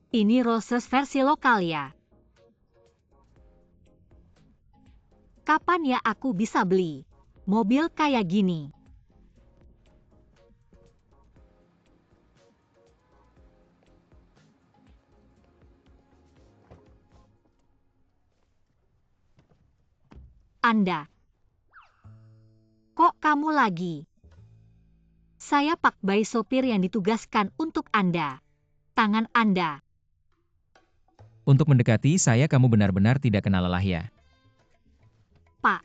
Ini Rolls-Royce versi lokal ya. Kapan ya aku bisa beli mobil kayak gini? Anda. Kok kamu lagi? Saya Pak Bai, sopir yang ditugaskan untuk Anda. Tangan Anda. Untuk mendekati saya kamu benar-benar tidak kenal lelah ya. Pak.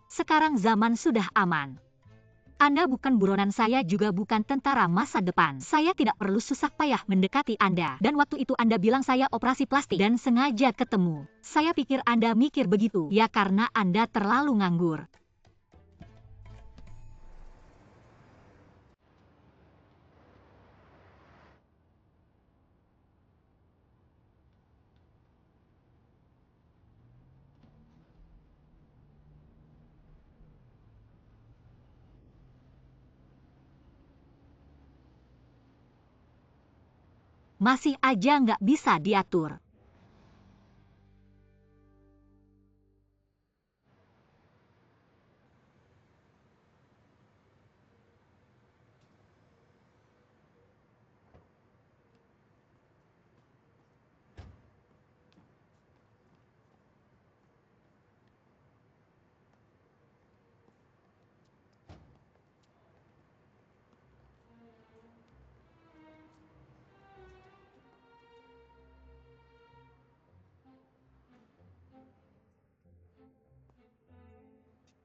Sekarang zaman sudah aman. Anda bukan buronan, saya juga bukan tentara masa depan. Saya tidak perlu susah payah mendekati Anda. Dan waktu itu Anda bilang saya operasi plastik dan sengaja ketemu. Saya pikir Anda mikir begitu. Ya karena Anda terlalu nganggur. Masih aja nggak bisa diatur.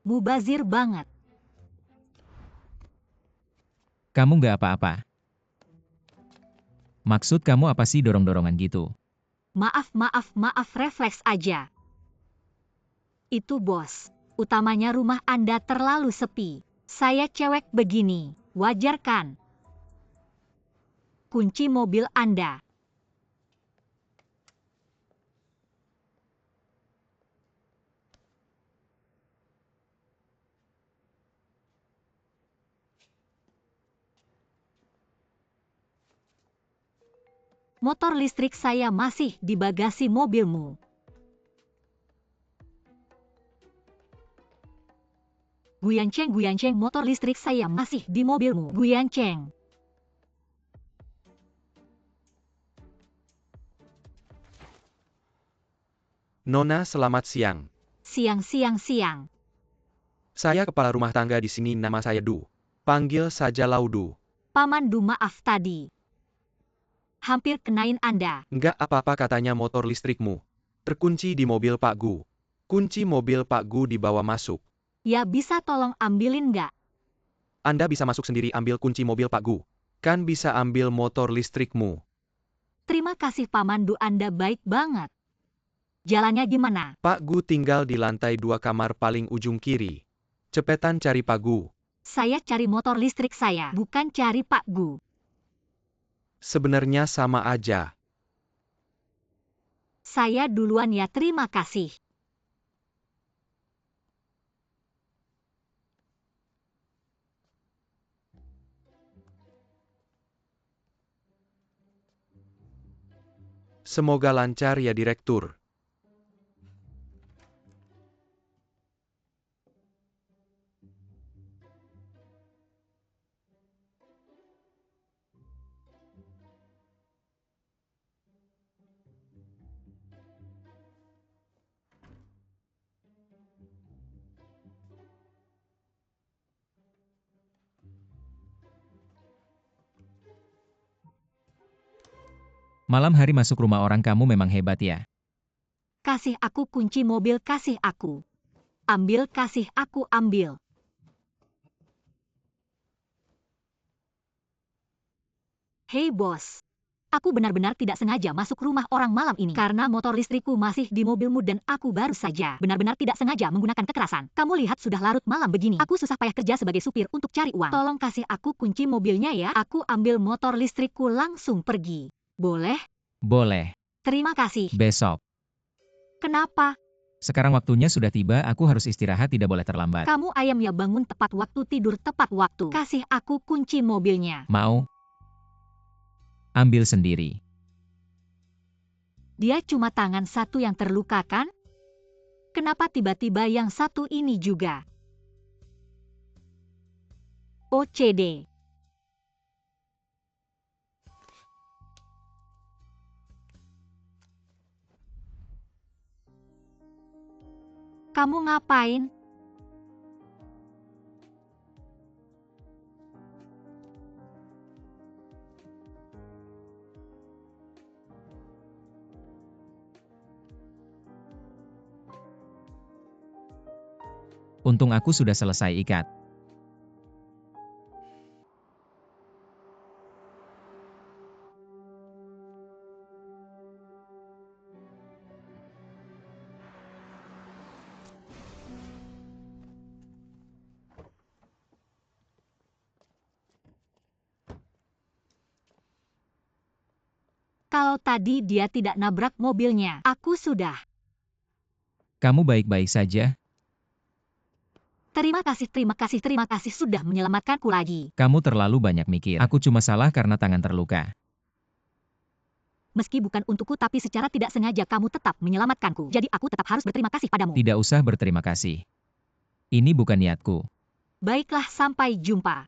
Mubazir banget. Kamu nggak apa-apa. Maksud kamu apa sih dorong-dorongan gitu? Maaf, refleks aja. Itu bos. Utamanya rumah Anda terlalu sepi. Saya cewek begini, wajar kan? Kunci mobil Anda. Motor listrik saya masih di bagasi mobilmu. Guyanceng, motor listrik saya masih di mobilmu. Guyanceng. Nona, selamat siang. Siang. Saya kepala rumah tangga di sini, nama saya Du. Panggil saja Laudu. Paman Du, maaf tadi. Hampir kenain Anda. Nggak apa-apa, katanya motor listrikmu terkunci di mobil Pak Gu. Kunci mobil Pak Gu dibawa masuk. Ya bisa tolong ambilin nggak? Anda bisa masuk sendiri, ambil kunci mobil Pak Gu. Kan bisa ambil motor listrikmu. Terima kasih Paman Du, Anda baik banget. Jalannya gimana? Pak Gu tinggal di lantai 2 kamar paling ujung kiri. Cepetan cari Pak Gu. Saya cari motor listrik saya, bukan cari Pak Gu. Sebenarnya sama aja. Saya duluan ya, terima kasih. Semoga lancar ya, Direktur. Malam hari masuk rumah orang kamu memang hebat ya. Kasih aku kunci mobil, kasih aku. Ambil, kasih aku ambil. Hei bos. Aku benar-benar tidak sengaja masuk rumah orang malam ini. Karena motor listrikku masih di mobilmu dan aku baru saja benar-benar tidak sengaja menggunakan kekerasan. Kamu lihat sudah larut malam begini. Aku susah payah kerja sebagai supir untuk cari uang. Tolong kasih aku kunci mobilnya ya. Aku ambil motor listrikku langsung pergi. Boleh? Boleh. Terima kasih. Besok. Kenapa? Sekarang waktunya sudah tiba, aku harus istirahat, tidak boleh terlambat. Kamu ayam ya, bangun tepat waktu, tidur tepat waktu. Kasih aku kunci mobilnya. Mau? Ambil sendiri. Dia cuma tangan satu yang terluka kan? Kenapa tiba-tiba yang satu ini juga? OCD. Kamu ngapain? Untung aku sudah selesai ikat. Kalau tadi dia tidak nabrak mobilnya, aku sudah. Kamu baik-baik saja? Terima kasih sudah menyelamatkanku lagi. Kamu terlalu banyak mikir. Aku cuma salah karena tangan terluka. Meski bukan untukku tapi secara tidak sengaja kamu tetap menyelamatkanku. Jadi aku tetap harus berterima kasih padamu. Tidak usah berterima kasih. Ini bukan niatku. Baiklah, sampai jumpa.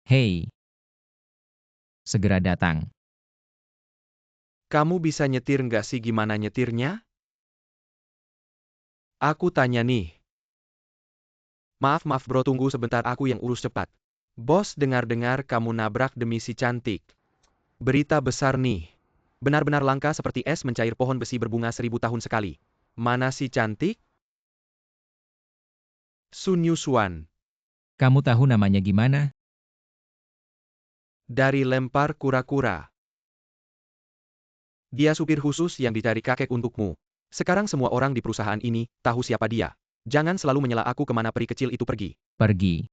Hei. Segera datang. Kamu bisa nyetir nggak sih gimana nyetirnya? Aku tanya nih. Maaf bro, tunggu sebentar, aku yang urus cepat. Bos, dengar-dengar kamu nabrak demi si cantik. Berita besar nih. Benar-benar langka seperti es mencair pohon besi berbunga 1000 tahun sekali. Mana si cantik? Sun Yuswan. Kamu tahu namanya gimana? Dari lempar kura-kura. Dia supir khusus yang dicari kakek untukmu. Sekarang semua orang di perusahaan ini tahu siapa dia. Jangan selalu menyela aku kemana peri kecil itu pergi. Pergi.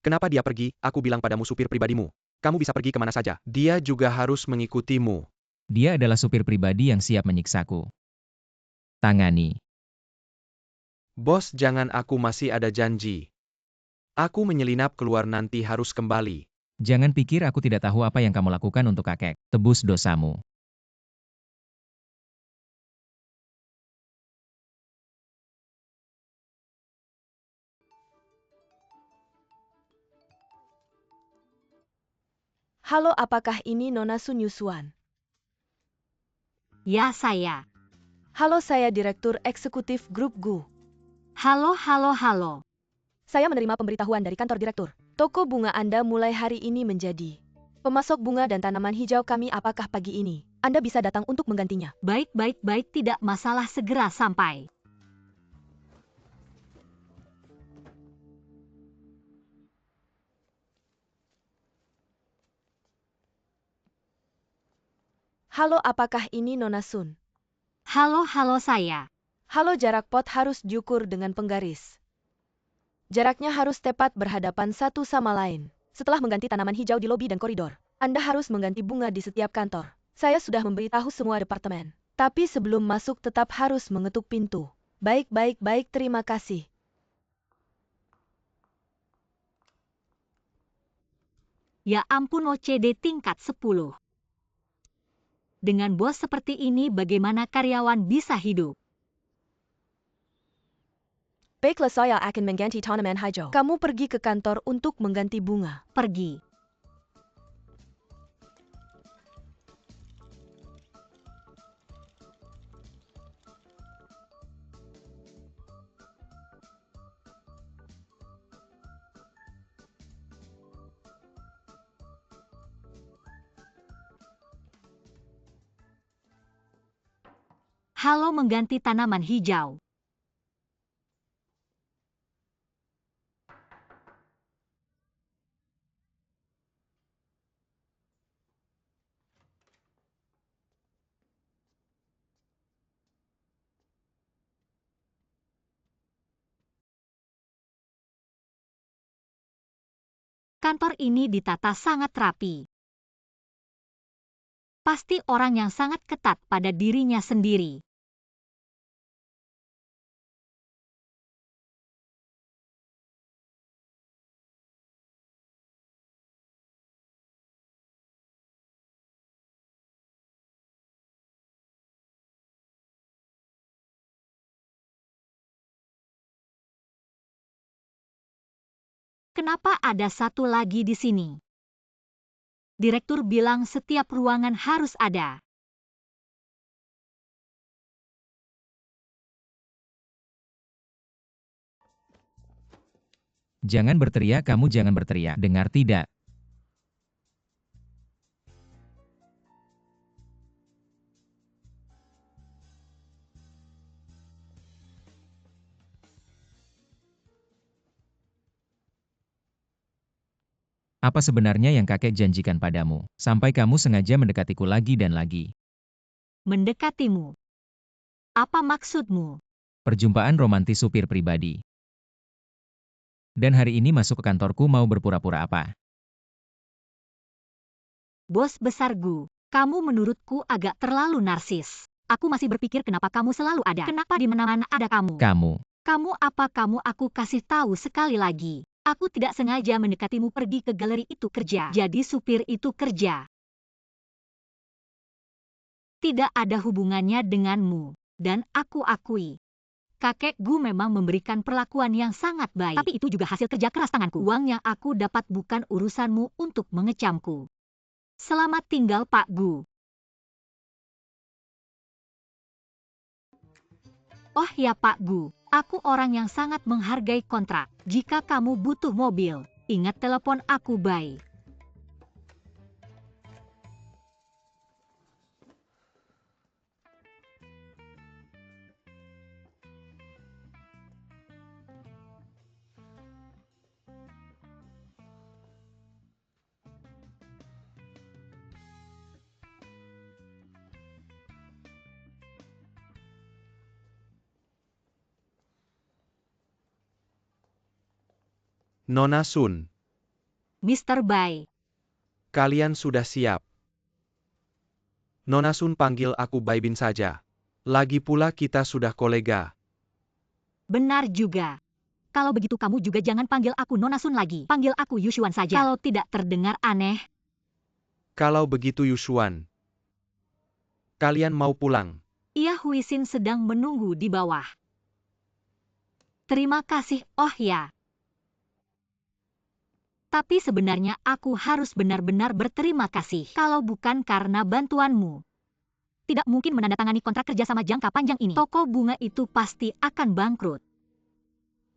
Kenapa dia pergi? Aku bilang padamu supir pribadimu. Kamu bisa pergi kemana saja. Dia juga harus mengikutimu. Dia adalah supir pribadi yang siap menyiksaku. Tangani. Bos, jangan, aku masih ada janji. Aku menyelinap keluar nanti harus kembali. Jangan pikir aku tidak tahu apa yang kamu lakukan untuk kakek. Tebus dosamu. Halo, apakah ini Nona Sun Yuswan? Ya, saya. Halo, saya Direktur Eksekutif Grup Gu. Halo. Saya menerima pemberitahuan dari kantor direktur. Toko bunga Anda mulai hari ini menjadi pemasok bunga dan tanaman hijau kami. Apakah pagi ini Anda bisa datang untuk menggantinya? Baik, tidak masalah, segera sampai. Halo, apakah ini Nona Sun? Halo, saya. Halo, jarak pot harus diukur dengan penggaris. Jaraknya harus tepat berhadapan satu sama lain. Setelah mengganti tanaman hijau di lobi dan koridor, Anda harus mengganti bunga di setiap kantor. Saya sudah memberitahu semua departemen. Tapi sebelum masuk tetap harus mengetuk pintu. Baik, terima kasih. Ya ampun, OCD tingkat 10. Dengan bos seperti ini bagaimana karyawan bisa hidup? Baiklah, saya akan mengganti tanaman hijau. Kamu pergi ke kantor untuk mengganti bunga. Pergi. Halo, mengganti tanaman hijau. Kantor ini ditata sangat rapi. Pasti orang yang sangat ketat pada dirinya sendiri. Kenapa ada satu lagi di sini? Direktur bilang setiap ruangan harus ada. Jangan berteriak, kamu jangan berteriak. Dengar tidak? Apa sebenarnya yang kakek janjikan padamu? Sampai kamu sengaja mendekatiku lagi dan lagi. Mendekatimu. Apa maksudmu? Perjumpaan romantis supir pribadi. Dan hari ini masuk ke kantorku mau berpura-pura apa? Bos besarku, kamu menurutku agak terlalu narsis. Aku masih berpikir kenapa kamu selalu ada. Kenapa di mana-mana ada kamu? Kamu apa kamu aku kasih tahu sekali lagi. Aku tidak sengaja mendekatimu pergi ke galeri itu kerja. Jadi supir itu kerja. Tidak ada hubungannya denganmu. Dan aku akui. Kakekku memang memberikan perlakuan yang sangat baik. Tapi itu juga hasil kerja keras tanganku. Uang yang aku dapat bukan urusanmu untuk mengecamku. Selamat tinggal Pak Gu. Oh ya Pak Gu, aku orang yang sangat menghargai kontrak. Jika kamu butuh mobil, ingat telepon aku bye. Nona Sun, Mr. Bai. kalian sudah siap. Nona Sun panggil aku Bai Bin saja. Lagi pula kita sudah kolega. Benar juga. Kalau begitu kamu juga jangan panggil aku Nona Sun lagi. Panggil aku Yushuan saja. Kalau tidak terdengar aneh. Kalau begitu Yushuan, kalian mau pulang? Iya Huisin sedang menunggu di bawah. Terima kasih, oh ya. Tapi sebenarnya aku harus benar-benar berterima kasih. Kalau bukan karena bantuanmu. Tidak mungkin menandatangani kontrak kerjasama jangka panjang ini. Toko bunga itu pasti akan bangkrut.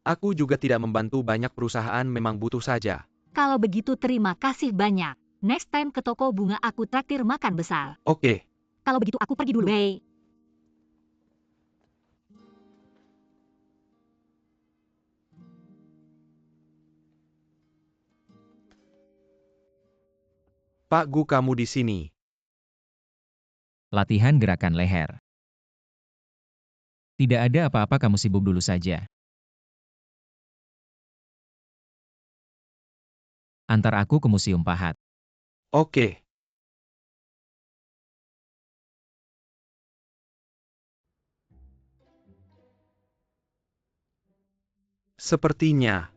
Aku juga tidak membantu banyak perusahaan, memang butuh saja. Kalau begitu terima kasih banyak. Next time ke toko bunga aku traktir makan besar. Oke. Kalau begitu aku pergi dulu. Bye. Pak Gu, kamu di sini. Latihan gerakan leher. Tidak ada apa-apa, kamu sibuk dulu saja. Antar aku ke Museum Pahat. Oke. Sepertinya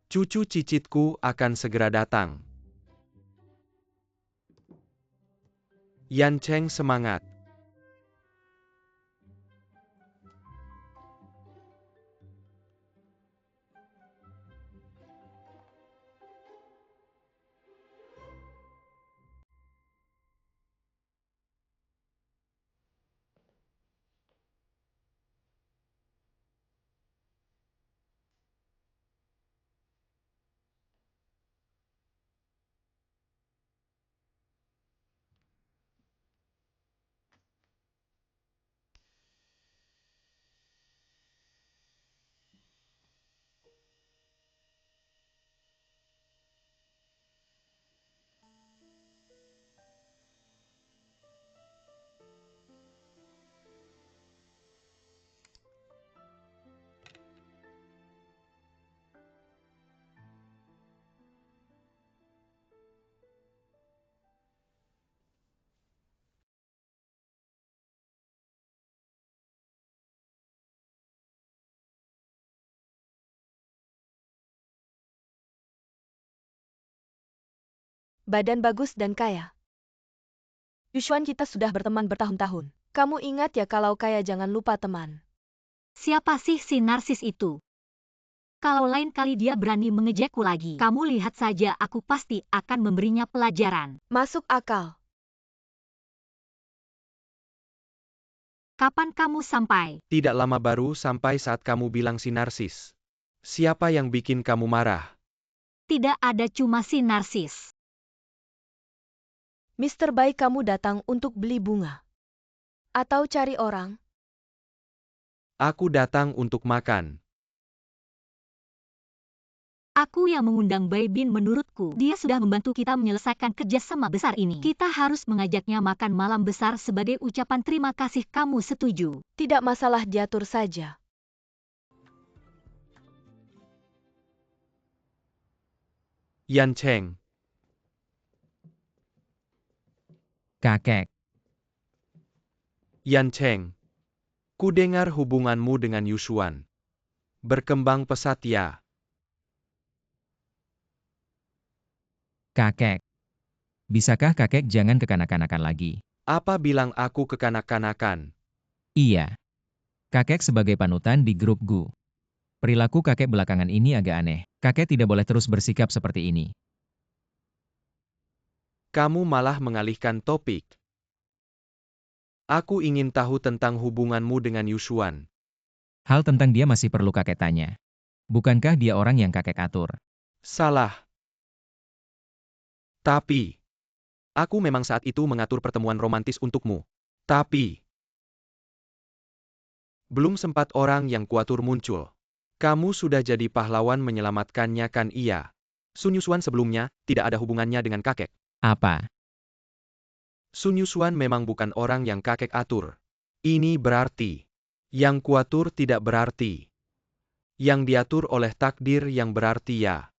cucu cicitku akan segera datang. Yan Cheng semangat. badan bagus dan kaya. Yushuan, kita sudah berteman bertahun-tahun. Kamu ingat ya, kalau kaya jangan lupa teman. Siapa sih si narsis itu? Kalau lain kali dia berani mengejekku lagi, kamu lihat saja, aku pasti akan memberinya pelajaran. Masuk akal. Kapan kamu sampai? Tidak lama baru sampai saat kamu bilang si narsis. Siapa yang bikin kamu marah? Tidak ada, cuma si narsis. Mr. Baik, kamu datang untuk beli bunga? Atau cari orang? Aku datang untuk makan. Aku yang mengundang Bai Bin, menurutku dia sudah membantu kita menyelesaikan kerjasama besar ini. Kita harus mengajaknya makan malam besar sebagai ucapan terima kasih. Kamu setuju? Tidak masalah, diatur saja. Yan Cheng. Kakek, Yan Cheng. Ku dengar hubunganmu dengan Yushuan berkembang pesat ya. kakek. Bisakah kakek jangan kekanak-kanakan lagi? Apa bilang aku kekanak-kanakan? Iya. Kakek sebagai panutan di grup Gu. Perilaku kakek belakangan ini agak aneh. Kakek tidak boleh terus bersikap seperti ini. Kamu malah mengalihkan topik. Aku ingin tahu tentang hubunganmu dengan Yushuan. Hal tentang dia masih perlu kakek tanya. Bukankah dia orang yang kakek atur? Salah. Tapi, aku memang saat itu mengatur pertemuan romantis untukmu. Tapi, belum sempat orang yang kuatur muncul. Kamu sudah jadi pahlawan menyelamatkannya, kan? Iya. Sun Yushuan sebelumnya tidak ada hubungannya dengan kakek. Apa? Sun Yushuan memang bukan orang yang kakek atur. Ini berarti, yang kuatur tidak berarti. Yang diatur oleh takdir yang berarti ya.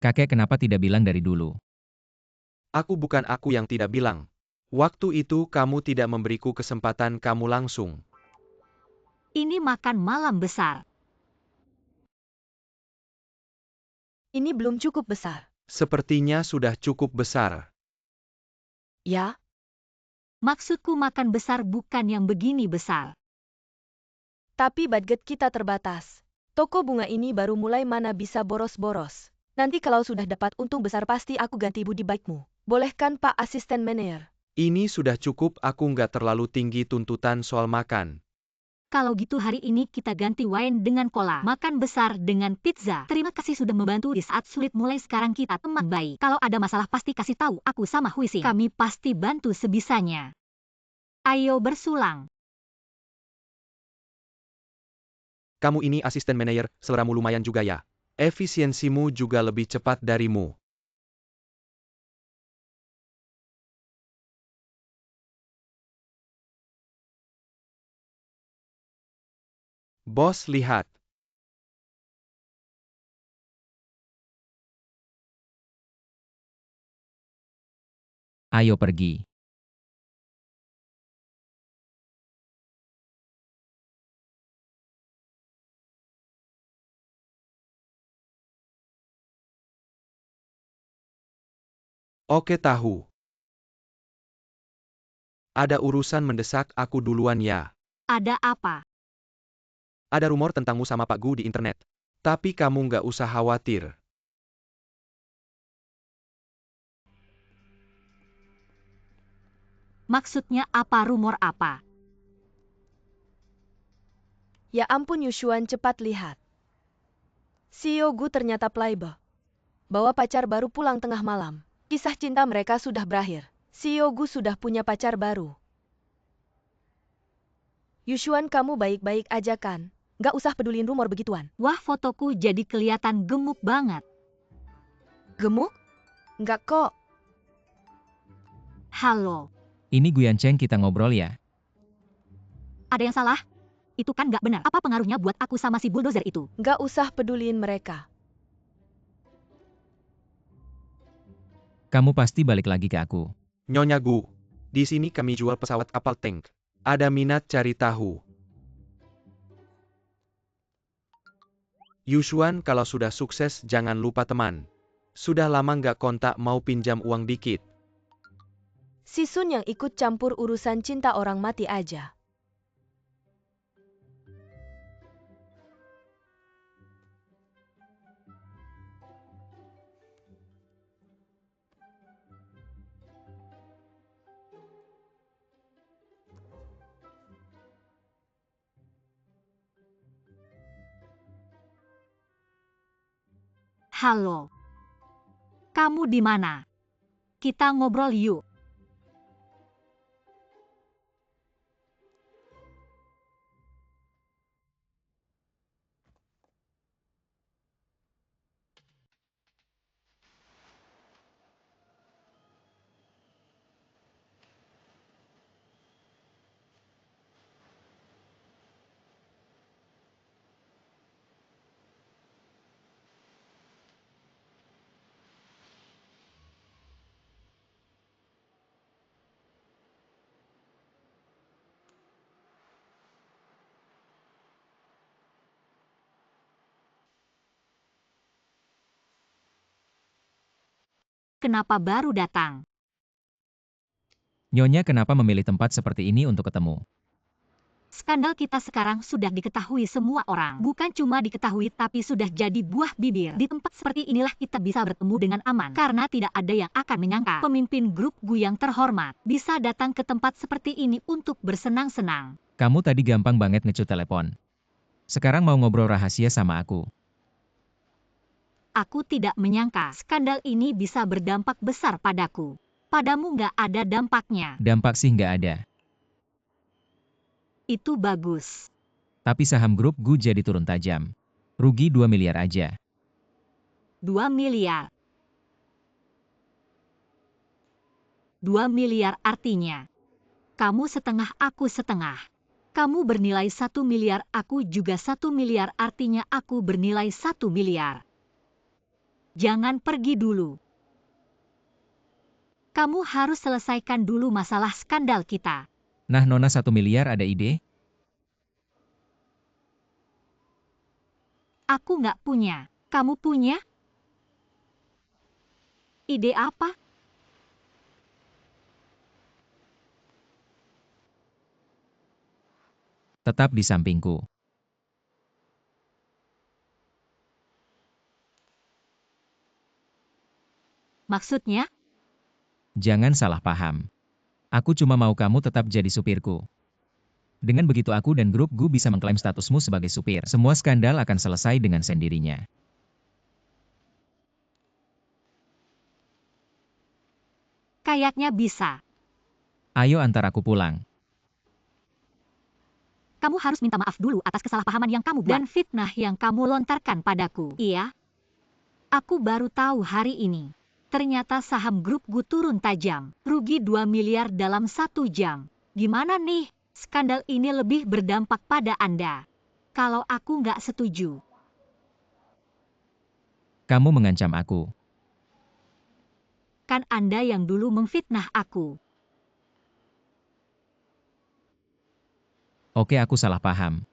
Kakek kenapa tidak bilang dari dulu? Aku bukan aku yang tidak bilang. Waktu itu kamu tidak memberiku kesempatan, kamu langsung. Ini makan malam besar. Ini belum cukup besar. Sepertinya sudah cukup besar. Ya, Maksudku makan besar, bukan yang begini besar. tapi budget kita terbatas. Toko bunga ini baru mulai, mana bisa boros-boros. Nanti kalau sudah dapat untung besar pasti aku ganti budi baikmu. Boleh kan, Pak Asisten Manajer? Ini sudah cukup, aku nggak terlalu tinggi tuntutan soal makan. Kalau gitu hari ini kita ganti wine dengan cola. Makan besar dengan pizza. Terima kasih sudah membantu di saat sulit. Mulai sekarang kita teman baik. Kalau ada masalah pasti kasih tahu aku sama Huixing. Kami pasti bantu sebisanya. Ayo bersulang. Kamu ini asisten manajer, seleramu lumayan juga ya. Efisiensimu juga lebih cepat darimu. Bos, lihat. Ayo pergi. Oke, tahu. Ada urusan mendesak, aku duluan ya. Ada apa? Ada rumor tentangmu sama Pak Gu di internet. Tapi kamu nggak usah khawatir. Maksudnya apa, rumor apa? Ya ampun Yushuan, cepat lihat. CEO Gu ternyata playboy. Bawa pacar baru pulang tengah malam. Kisah cinta mereka sudah berakhir. CEO Gu sudah punya pacar baru. Yushuan, kamu baik-baik aja kan? Nggak usah pedulin rumor begituan. Wah, fotoku jadi kelihatan gemuk banget. Gemuk? Nggak kok. Halo, Ini Guyan Cheng, kita ngobrol ya. ada yang salah? Itu kan nggak benar. Apa pengaruhnya buat aku sama si bulldozer itu? Nggak usah pedulin mereka. Kamu pasti balik lagi ke aku. Nyonya Gu, di sini kami jual pesawat kapal tank. Ada minat cari tahu. Yushuan kalau sudah sukses jangan lupa teman. Sudah lama nggak kontak mau pinjam uang dikit. Si Sun yang ikut campur urusan cinta orang mati aja. Halo. Kamu di mana? Kita ngobrol yuk. Kenapa baru datang? Nyonya kenapa memilih tempat seperti ini untuk ketemu? Skandal kita sekarang sudah diketahui semua orang. Bukan cuma diketahui tapi sudah jadi buah bibir. Di tempat seperti inilah kita bisa bertemu dengan aman. Karena tidak ada yang akan menyangka pemimpin grup Gu yang terhormat bisa datang ke tempat seperti ini untuk bersenang-senang. Kamu tadi gampang banget ngecut telepon. Sekarang mau ngobrol rahasia sama aku. Aku tidak menyangka skandal ini bisa berdampak besar padaku. Padamu nggak ada dampaknya. Dampak sih nggak ada. Itu bagus. Tapi saham grup Gu jadi turun tajam. Rugi 2 miliar aja. 2 miliar. 2 miliar artinya. Kamu setengah, aku setengah. Kamu bernilai 1 miliar, aku juga 1 miliar, artinya aku bernilai 1 miliar. Jangan pergi dulu. Kamu harus selesaikan dulu masalah skandal kita. Nah Nona 1 miliar ada ide? Aku nggak punya. Kamu punya? Ide apa? Tetap di sampingku. Maksudnya? Jangan salah paham. Aku cuma mau kamu tetap jadi supirku. Dengan begitu aku dan grup Gu bisa mengklaim statusmu sebagai supir. Semua skandal akan selesai dengan sendirinya. Kayaknya bisa. Ayo antar aku pulang. Kamu harus minta maaf dulu atas kesalahpahaman yang kamu buat dan fitnah yang kamu lontarkan padaku. Iya. Aku baru tahu hari ini. Ternyata saham grup Gu turun tajam. Rugi 2 miliar dalam 1 jam. Gimana nih? Skandal ini lebih berdampak pada Anda. Kalau aku nggak setuju. Kamu mengancam aku. Kan Anda yang dulu memfitnah aku. Oke aku salah paham.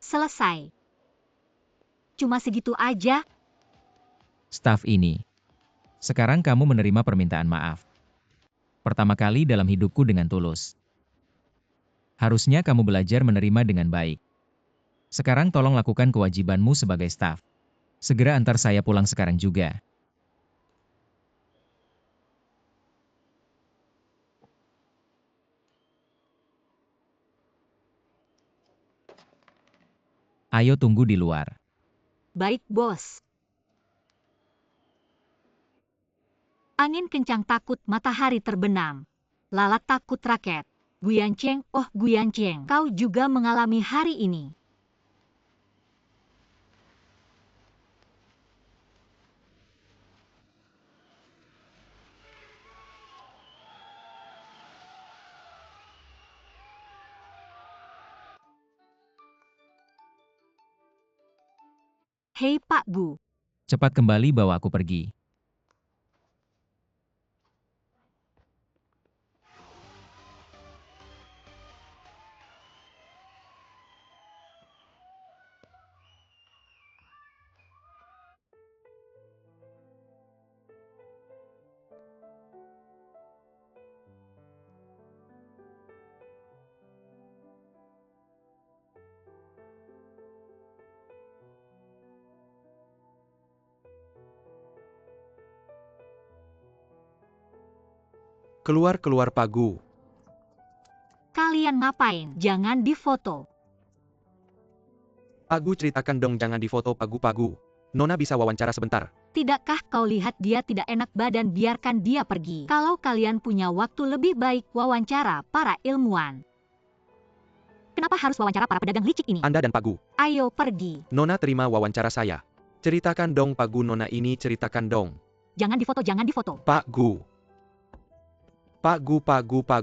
Selesai. Cuma segitu aja. Staf ini. Sekarang kamu menerima permintaan maaf. Pertama kali dalam hidupku dengan tulus. Harusnya kamu belajar menerima dengan baik. Sekarang tolong lakukan kewajibanmu sebagai staf. Segera antar saya pulang sekarang juga. Ayo tunggu di luar. Baik, bos. Angin kencang takut matahari terbenam. Lalat takut raket. Guyanceng, oh Guyanceng, kau juga mengalami hari ini. Hei Pak Gu. Cepat kembali bawa aku pergi. Keluar Pak Gu. Kalian ngapain? Jangan difoto. Pak Gu ceritakan dong, jangan difoto Pak Gu. Nona bisa wawancara sebentar. Tidakkah kau lihat dia tidak enak badan, biarkan dia pergi. Kalau kalian punya waktu, lebih baik wawancara para ilmuwan. Kenapa harus wawancara para pedagang licik ini? Anda dan Pak Gu. Ayo pergi. Nona terima wawancara saya. Ceritakan dong Pak Gu, Nona ini ceritakan dong. Jangan difoto, jangan difoto. Pak Gu. Pak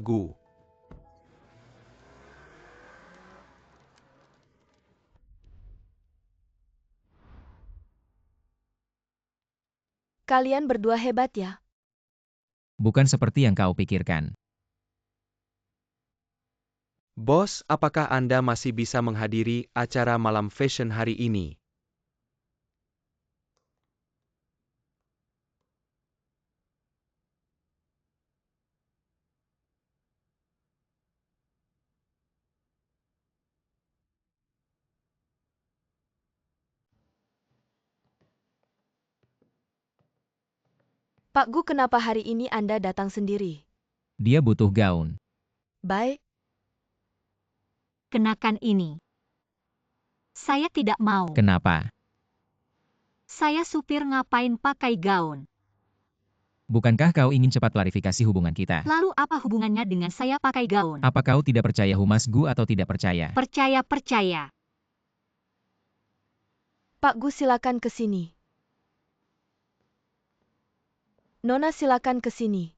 Gu. Kalian berdua hebat ya. Bukan seperti yang kau pikirkan. Bos, apakah Anda masih bisa menghadiri acara malam fashion hari ini? Pak Gu, kenapa hari ini Anda datang sendiri? Dia butuh gaun. Baik, Kenakan ini. Saya tidak mau. Kenapa? Saya supir, ngapain pakai gaun? Bukankah kau ingin cepat klarifikasi hubungan kita? Lalu apa hubungannya dengan saya pakai gaun? Apa kau tidak percaya Humas Gu atau tidak percaya? Percaya. Pak Gu, silakan ke sini. Nona, silakan ke sini.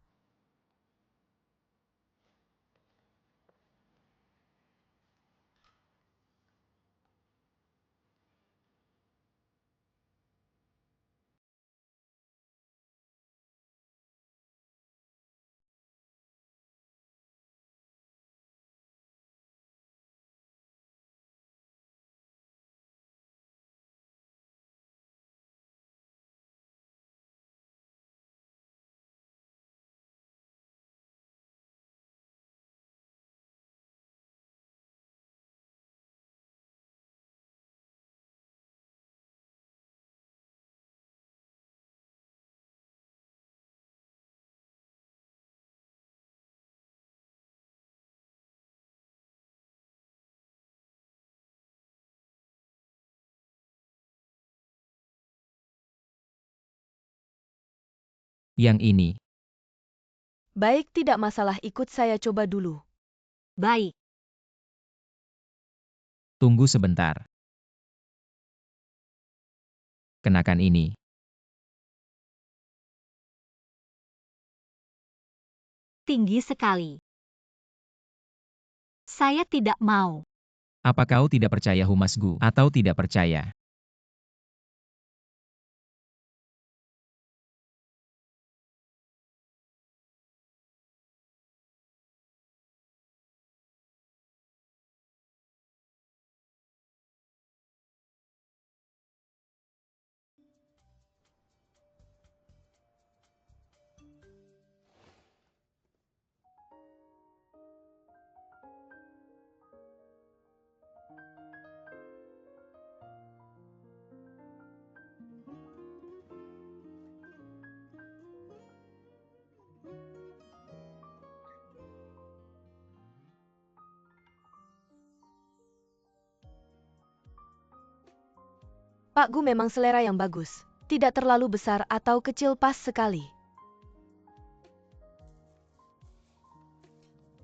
Yang ini. Baik, tidak masalah, ikut saya coba dulu. Baik. Tunggu sebentar. Kenakan ini. Tinggi sekali. Saya tidak mau. Apa kau tidak percaya Humas Gu atau tidak percaya? Pak Gu memang selera yang bagus. Tidak terlalu besar atau kecil, pas sekali.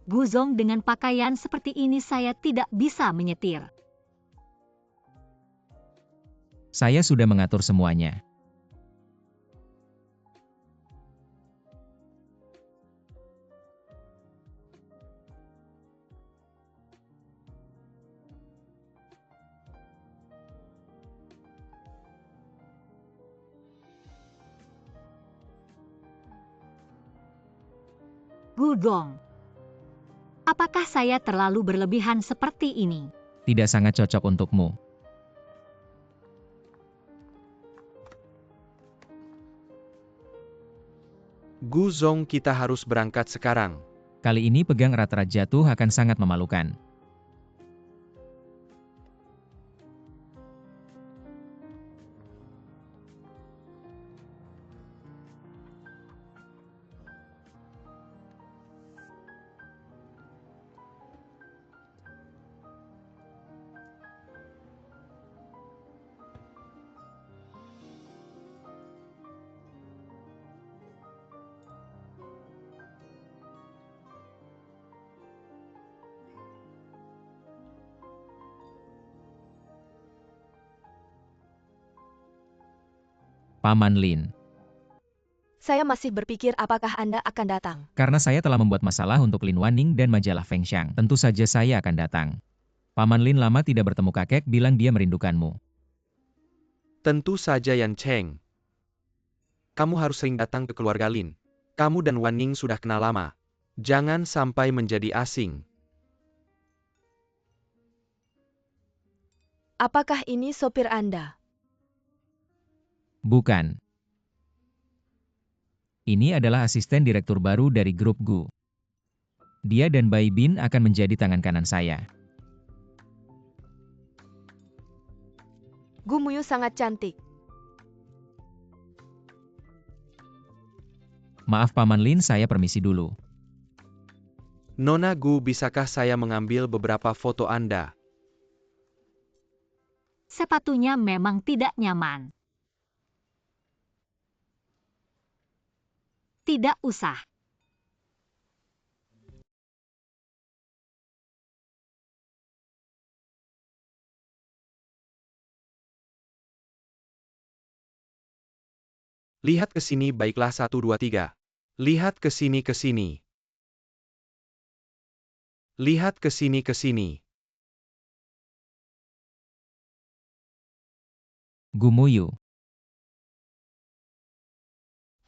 Guzong, dengan pakaian seperti ini saya tidak bisa menyetir. Saya sudah mengatur semuanya. Guzong. Apakah saya terlalu berlebihan seperti ini? Tidak sangat cocok untukmu. Guzong, kita harus berangkat sekarang. Kali ini pegang erat-erat jatuh akan sangat memalukan. Paman Lin. Saya masih berpikir apakah Anda akan datang. Karena saya telah membuat masalah untuk Lin Wanning dan majalah Feng Xiang, tentu saja saya akan datang. Paman Lin lama tidak bertemu kakek bilang dia merindukanmu. Tentu saja Yan Cheng. Kamu harus sering datang ke keluarga Lin. Kamu dan Wan Ning sudah kenal lama. Jangan sampai menjadi asing. Apakah ini sopir Anda? Bukan. Ini adalah asisten direktur baru dari grup Gu. Dia dan Bai Bin akan menjadi tangan kanan saya. Gu Muyu sangat cantik. Maaf Paman Lin, saya permisi dulu. Nona Gu, bisakah saya mengambil beberapa foto Anda? Sepatunya memang tidak nyaman. Tidak usah. Lihat ke sini, baiklah 1, 2, 3. Lihat ke sini, ke sini. Lihat ke sini, ke sini. Gu Muyu.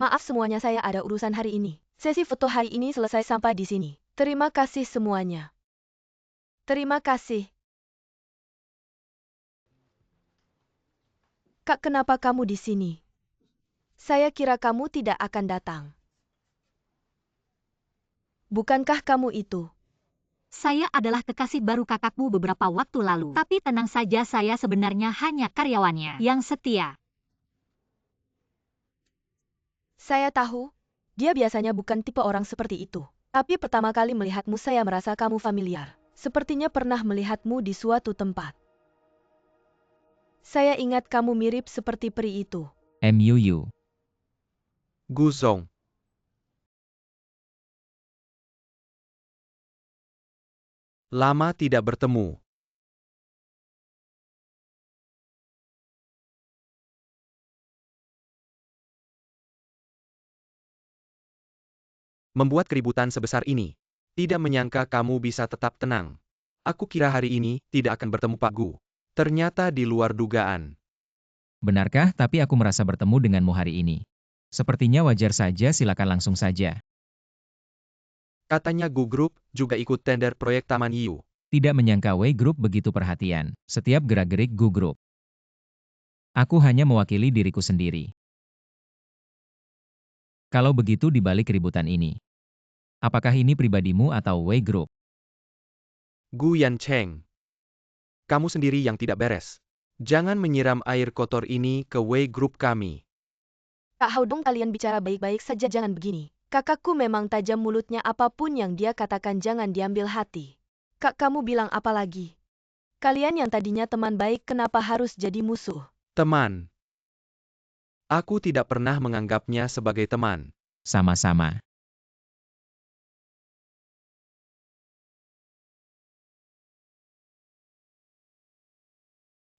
Maaf semuanya, saya ada urusan hari ini. Sesi foto hari ini selesai sampai di sini. Terima kasih semuanya. Terima kasih. Kak, kenapa kamu di sini? Saya kira kamu tidak akan datang. Bukankah kamu itu? Saya adalah kekasih baru kakakmu beberapa waktu lalu. Tapi tenang saja, saya sebenarnya hanya karyawannya yang setia. Saya tahu, dia biasanya bukan tipe orang seperti itu. Tapi pertama kali melihatmu saya merasa kamu familiar. Sepertinya pernah melihatmu di suatu tempat. Saya ingat kamu mirip seperti peri itu. MUU. Gu Zong. Lama tidak bertemu. Membuat keributan sebesar ini. Tidak menyangka kamu bisa tetap tenang. Aku kira hari ini tidak akan bertemu Pak Gu. Ternyata di luar dugaan. Benarkah, tapi aku merasa bertemu denganmu hari ini. Sepertinya wajar saja, silakan langsung saja. Katanya Gu Group juga ikut tender proyek Taman Yiu. Tidak menyangka Wei Group begitu perhatian, setiap gerak-gerik Gu Group. Aku hanya mewakili diriku sendiri. Kalau begitu di balik keributan ini, apakah ini pribadimu atau Wei Group? Gu Yan Cheng. Kamu sendiri yang tidak beres. Jangan menyiram air kotor ini ke Wei Group kami. Kak Haudong, kalian bicara baik-baik saja, jangan begini. Kakakku memang tajam mulutnya, apapun yang dia katakan jangan diambil hati. Kak, kamu bilang apa lagi? Kalian yang tadinya teman baik kenapa harus jadi musuh? Teman. Aku tidak pernah menganggapnya sebagai teman. Sama-sama.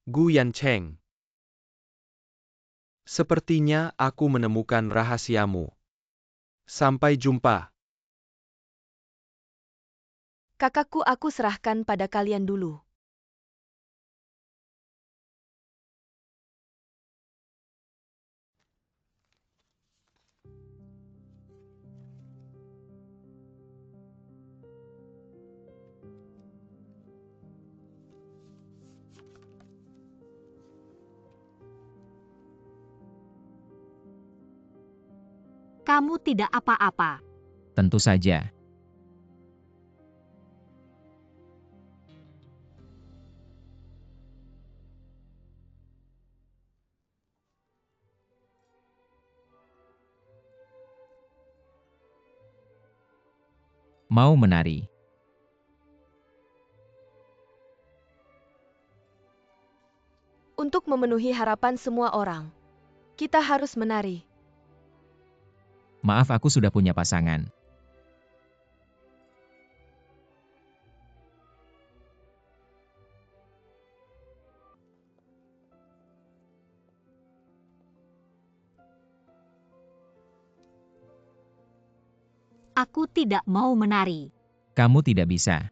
Gu Yan Cheng. Sepertinya aku menemukan rahasiamu. Sampai jumpa. Kakakku, aku serahkan pada kalian dulu. Kamu tidak apa-apa. Tentu saja. Mau menari. Untuk memenuhi harapan semua orang, kita harus menari. Maaf, aku sudah punya pasangan. Aku tidak mau menari. Kamu tidak bisa.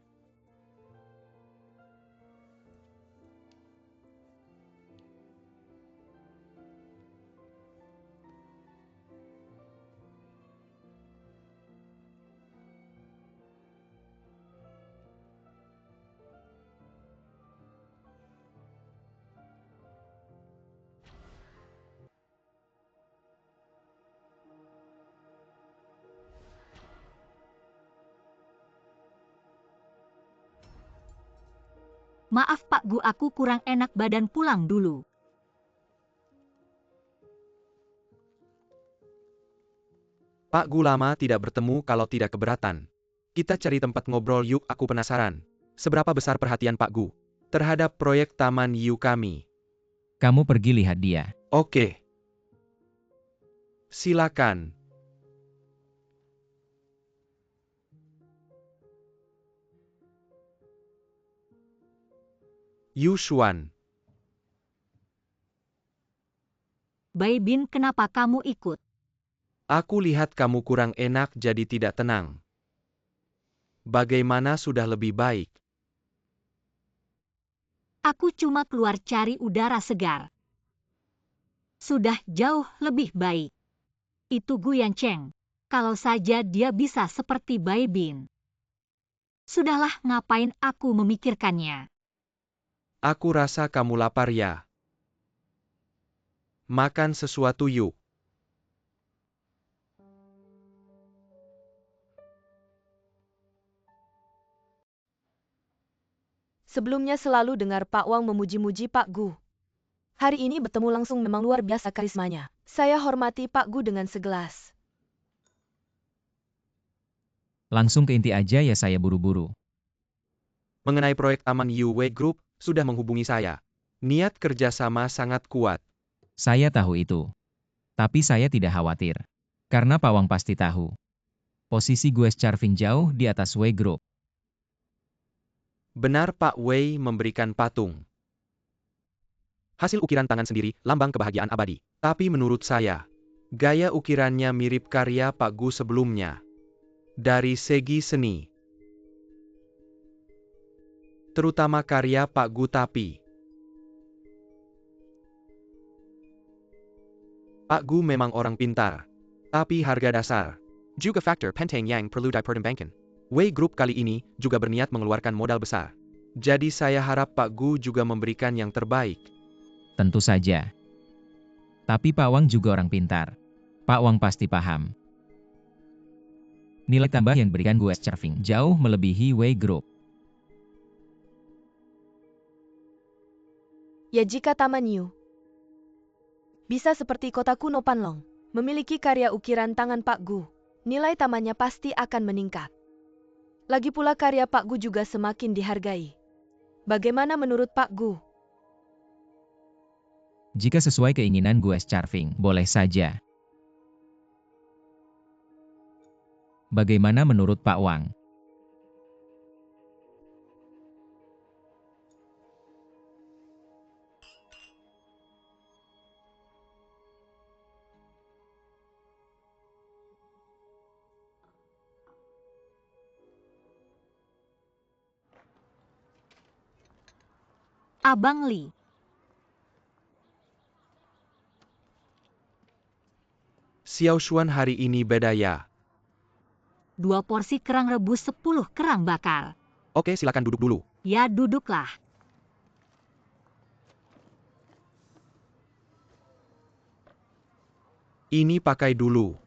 Maaf Pak Gu, aku kurang enak badan, pulang dulu. Pak Gu, lama tidak bertemu, kalau tidak keberatan. Kita cari tempat ngobrol yuk, aku penasaran. Seberapa besar perhatian Pak Gu terhadap proyek Taman Yu kami? Kamu pergi lihat dia. Oke. Silakan. Yu Xuan. Bai Bin, kenapa kamu ikut? Aku lihat kamu kurang enak jadi tidak tenang. Bagaimana sudah lebih baik? Aku cuma keluar cari udara segar. Sudah jauh lebih baik. Itu Gu Yancheng. Kalau saja dia bisa seperti Bai Bin. Sudahlah, ngapain aku memikirkannya? Aku rasa kamu lapar ya. Makan sesuatu yuk. Sebelumnya selalu dengar Pak Wang memuji-muji Pak Gu. Hari ini bertemu langsung memang luar biasa karismanya. Saya hormati Pak Gu dengan segelas. Langsung ke inti aja ya, saya buru-buru. Mengenai proyek Taman Yu Wei Group, sudah menghubungi saya. Niat kerjasama sangat kuat. Saya tahu itu. Tapi saya tidak khawatir. Karena Pak Wang pasti tahu. Posisi gue Charving jauh di atas Wei Group. Benar, Pak Wei memberikan patung. Hasil ukiran tangan sendiri, lambang kebahagiaan abadi. Tapi menurut saya, gaya ukirannya mirip karya Pak Gu sebelumnya. Dari segi seni. Terutama karya Pak Gu, tapi Pak Gu memang orang pintar. Tapi harga dasar. Juga faktor penting yang perlu dipertimbangkan. Wei Group kali ini juga berniat mengeluarkan modal besar. Jadi saya harap Pak Gu juga memberikan yang terbaik. Tentu saja. Tapi Pak Wang juga orang pintar. Pak Wang pasti paham. Nilai tambah yang diberikan gue Charving jauh melebihi Wei Group. Ya jika Taman Yu bisa seperti kota kuno Panlong, memiliki karya ukiran tangan Pak Gu, nilai tamannya pasti akan meningkat. Lagi pula karya Pak Gu juga semakin dihargai. Bagaimana menurut Pak Gu? Jika sesuai keinginan gue Charving, boleh saja. Bagaimana menurut Pak Wang? Abang Li. Xiao Xuan hari ini beda ya. 2 porsi kerang rebus, 10 kerang bakar. Oke, silakan duduk dulu. Ya duduklah. Ini pakai dulu.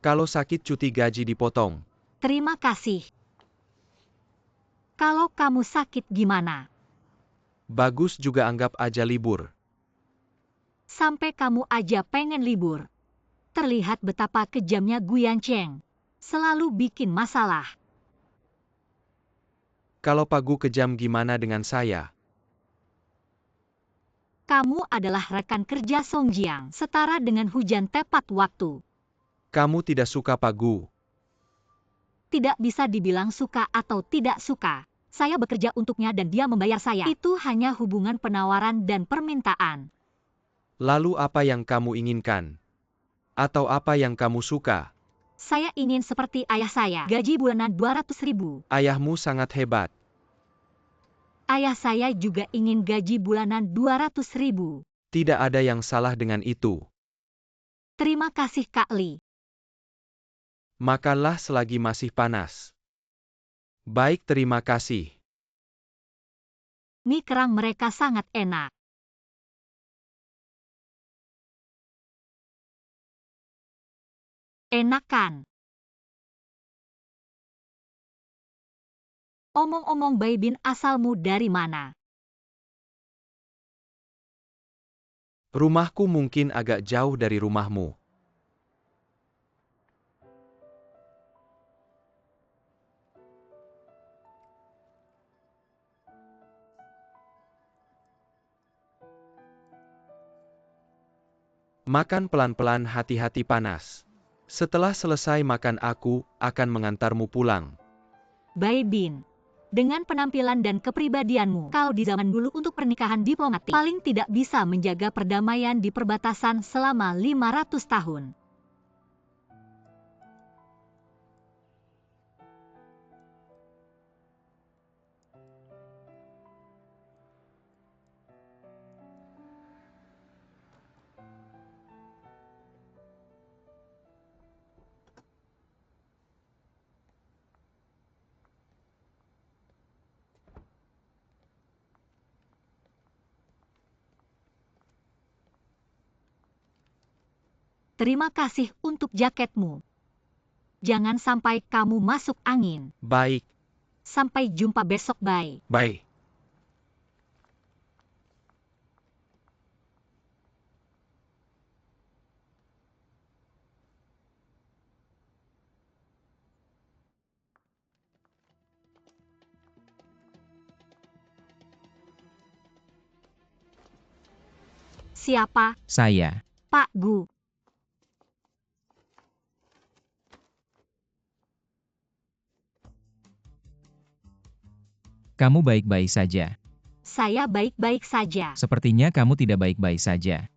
Kalau sakit cuti gaji dipotong. Terima kasih. Kalau kamu sakit gimana? Bagus juga, anggap aja libur. Sampai kamu aja pengen libur. Terlihat betapa kejamnya Gu Yancheng. Selalu bikin masalah. Kalau Pak Gu kejam gimana dengan saya? Kamu adalah rekan kerja Song Jiang, setara dengan hujan tepat waktu. Kamu tidak suka Pak Gu. Tidak bisa dibilang suka atau tidak suka. Saya bekerja untuknya dan dia membayar saya. Itu hanya hubungan penawaran dan permintaan. Lalu apa yang kamu inginkan? Atau apa yang kamu suka? Saya ingin seperti ayah saya, gaji bulanan 200.000. Ayahmu sangat hebat. Ayah saya juga ingin gaji bulanan 200.000. Tidak ada yang salah dengan itu. Terima kasih Kak Lee. Makanlah selagi masih panas. Baik, terima kasih. Mie kerang mereka sangat enak. Enak kan? Omong-omong Baibin, asalmu dari mana? Rumahku mungkin agak jauh dari rumahmu. Makan pelan-pelan, hati-hati panas. Setelah selesai makan aku akan mengantarmu pulang. Baibin, dengan penampilan dan kepribadianmu, kau di zaman dulu untuk pernikahan diplomatik paling tidak bisa menjaga perdamaian di perbatasan selama 500 tahun. Terima kasih untuk jaketmu. Jangan sampai kamu masuk angin. Baik, Sampai jumpa besok, bye. bye. Siapa? Saya. Pak Gu. Kamu baik-baik saja. Saya baik-baik saja. Sepertinya kamu tidak baik-baik saja.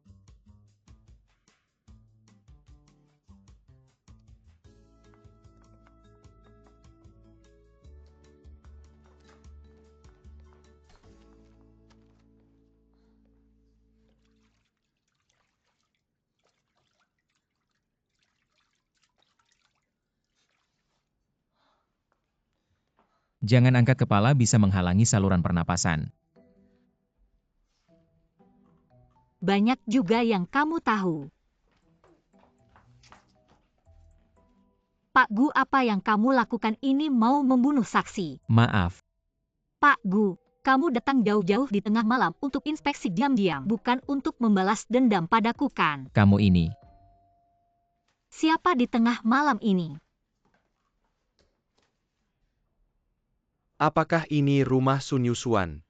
Jangan angkat kepala, bisa menghalangi saluran pernapasan. Banyak juga yang kamu tahu. Pak Gu, apa yang kamu lakukan ini mau membunuh saksi. Maaf, Pak Gu, kamu datang jauh-jauh di tengah malam untuk inspeksi diam-diam, bukan untuk membalas dendam padaku kan? kamu ini. Siapa di tengah malam ini? Apakah ini rumah Sun Yusuan?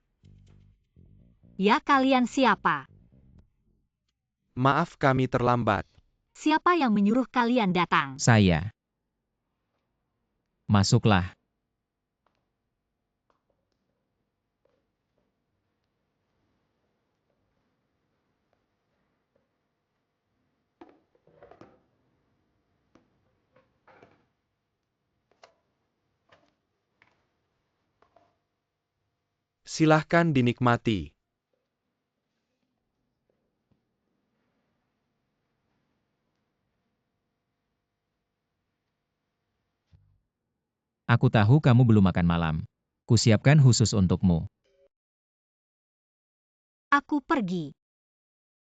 Ya, kalian siapa? Maaf, kami terlambat. Siapa yang menyuruh kalian datang? Saya. Masuklah. Silahkan dinikmati. Aku tahu kamu belum makan malam. Kusiapkan khusus untukmu. Aku pergi.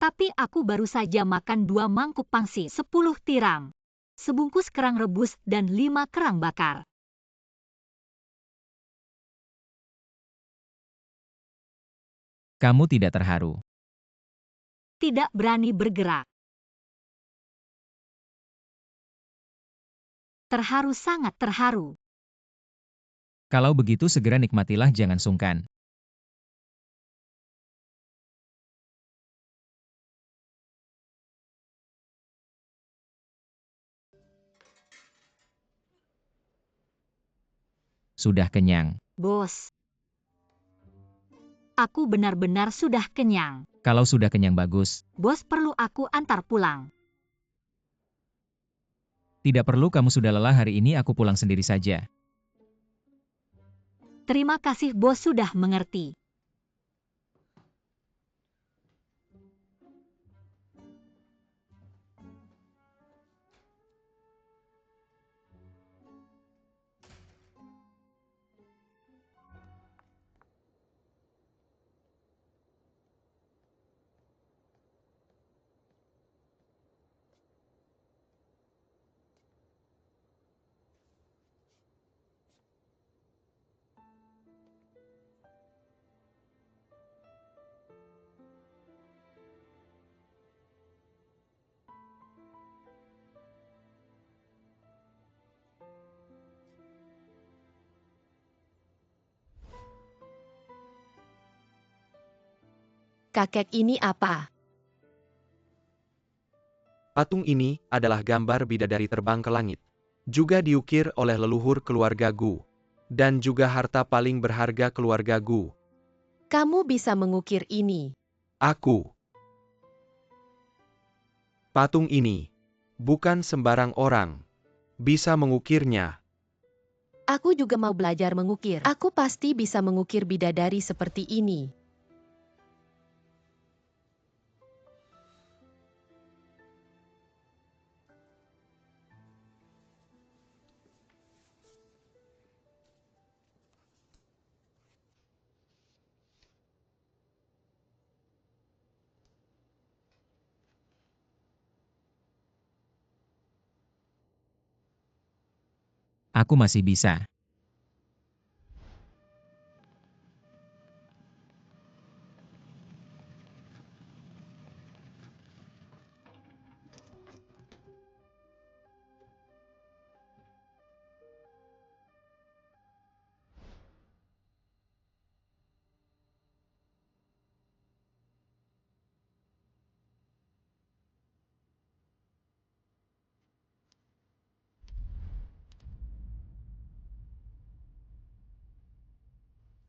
Tapi aku baru saja makan 2 mangkuk pangsit, 10 tiram, sebungkus kerang rebus, dan 5 kerang bakar. Kamu tidak terharu. Tidak berani bergerak. Terharu, sangat terharu. Kalau begitu segera nikmatilah, jangan sungkan. Sudah kenyang. Bos. Aku benar-benar sudah kenyang. Kalau sudah kenyang bagus. Bos, perlu aku antar pulang? Tidak perlu, kamu sudah lelah hari ini, aku pulang sendiri saja. Terima kasih bos sudah mengerti. Kakek ini apa? Patung ini adalah gambar bidadari terbang ke langit. Juga diukir oleh leluhur keluarga Gu. Dan juga harta paling berharga keluarga Gu. Kamu bisa mengukir ini. Aku. Patung ini. Bukan sembarang orang bisa mengukirnya. Aku juga mau belajar mengukir. Aku pasti bisa mengukir bidadari seperti ini. Aku masih bisa.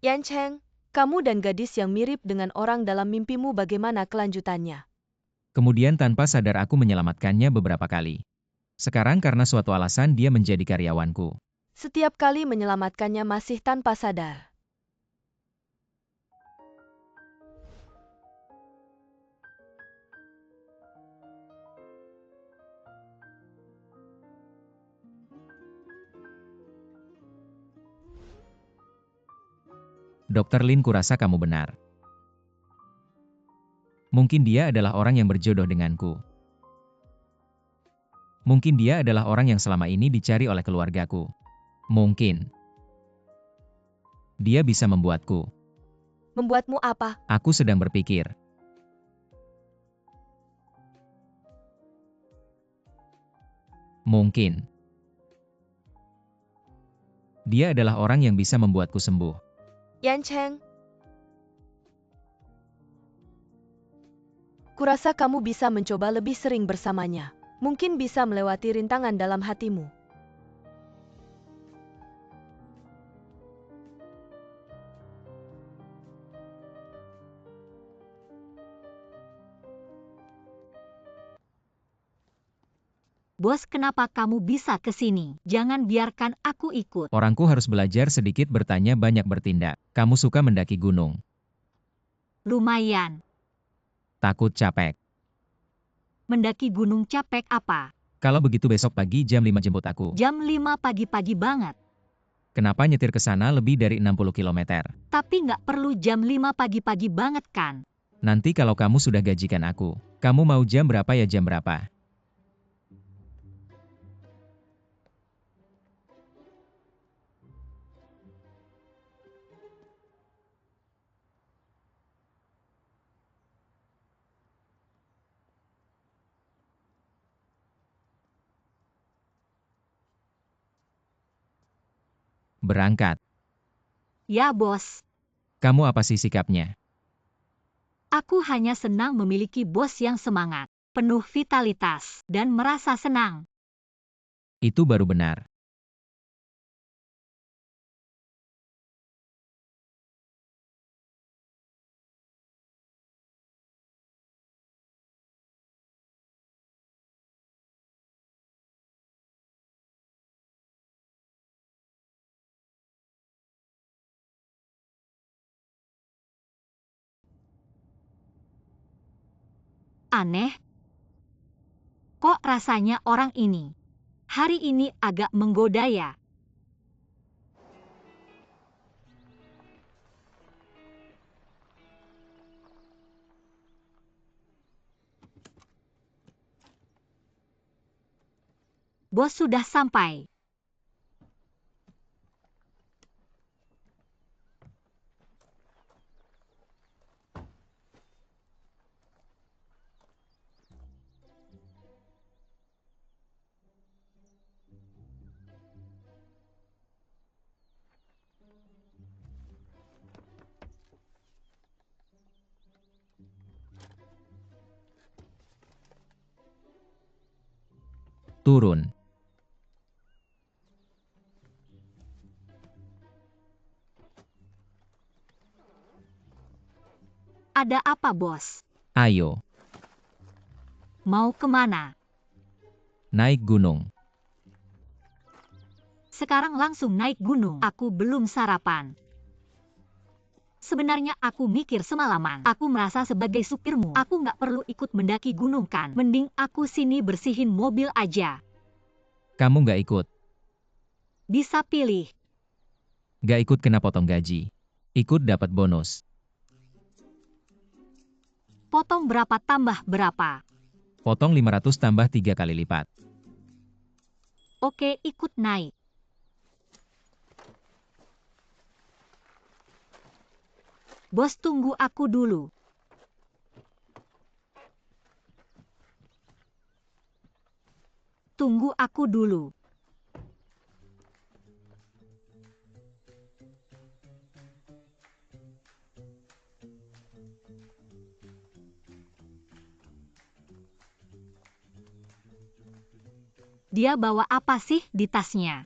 Yan Cheng, kamu dan gadis yang mirip dengan orang dalam mimpimu, bagaimana kelanjutannya? Kemudian tanpa sadar aku menyelamatkannya beberapa kali. Sekarang karena suatu alasan dia menjadi karyawanku. Setiap kali menyelamatkannya masih tanpa sadar. Dokter Lin, kurasa kamu benar. Mungkin dia adalah orang yang berjodoh denganku. Mungkin dia adalah orang yang selama ini dicari oleh keluargaku. Mungkin dia bisa membuatku. Membuatmu apa? Aku sedang berpikir. Mungkin dia adalah orang yang bisa membuatku sembuh. Yan Cheng, kurasa kamu bisa mencoba lebih sering bersamanya. Mungkin bisa melewati rintangan dalam hatimu. Bos, kenapa kamu bisa ke sini? Jangan biarkan aku ikut. Orangku harus belajar sedikit bertanya, banyak bertindak. Kamu suka mendaki gunung? Lumayan. Takut capek? Mendaki gunung capek apa? Kalau begitu besok pagi jam 5 jemput aku. Jam 5 pagi-pagi banget. Kenapa nyetir ke sana lebih dari 60 km? Tapi nggak perlu jam 5 pagi-pagi banget kan? Nanti kalau kamu sudah gajikan aku, kamu mau jam berapa ya, jam berapa? Berangkat. Ya bos, Kamu apa sih sikapnya? aku hanya senang memiliki bos yang semangat, penuh vitalitas, dan merasa senang. Itu baru benar. Aneh. Kok rasanya orang ini hari ini agak menggoda ya? Bos sudah sampai. Turun. Ada apa, bos? Ayo, Mau kemana? naik gunung. Sekarang langsung naik gunung. Aku belum sarapan. Sebenarnya aku mikir semalaman. Aku merasa sebagai supirmu. Aku nggak perlu ikut mendaki gunung kan. Mending aku sini bersihin mobil aja. Kamu nggak ikut. Bisa pilih. Nggak ikut kena potong gaji. Ikut dapat bonus. Potong berapa tambah berapa? Potong 500 tambah 3 kali lipat. Oke, ikut naik. Bos, tunggu aku dulu. Tunggu aku dulu. Dia bawa apa sih di tasnya?